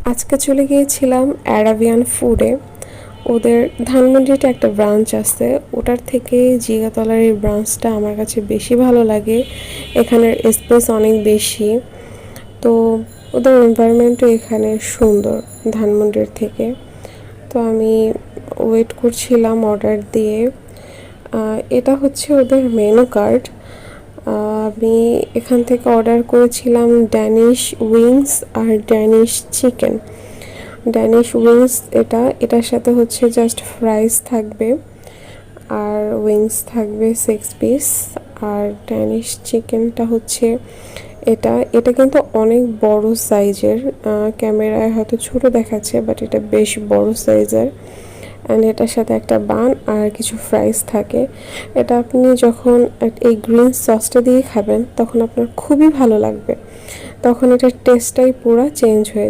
আজকে চলে গিয়েছিলাম অ্যারাবিয়ান ফুডে। ওদের ধানমন্ডিতে একটা ব্রাঞ্চ আছে, ওটার থেকে জিগাতলার এই ব্রাঞ্চটা আমার কাছে বেশি ভালো লাগে। এখানের স্পেস অনেক বেশি, তো ওদের এনভায়রনমেন্টও এখানে সুন্দর ধানমন্ডির থেকে। তো আমি ওয়েট করছিলাম অর্ডার দিয়ে। এটা হচ্ছে ওদের মেনু কার্ড। আমি এখান থেকে অর্ডার করেছিলাম ড্যানিশ উইংস আর ড্যানিশ চিকেন। ড্যানিশ উইংস এটার সাথে হচ্ছে জাস্ট ফ্রাইস থাকবে আর উইংস থাকবে 6 পিস। আর ড্যানিশ চিকেনটা হচ্ছে এটা এটা কিন্তু অনেক বড় সাইজের। ক্যামেরায় হয়তো ছোট দেখাচ্ছে, বাট এটা বেশ বড় সাইজের। অ্যান্ড এটার সাথে একটা বান আর কিছু ফ্রাইস থাকে। এটা আপনি যখন এই গ্রিন সসটা দিয়ে খাবেন তখন আপনার খুবই ভালো লাগবে, তখন এটার টেস্টটাই পুরো চেঞ্জ হয়ে যায়।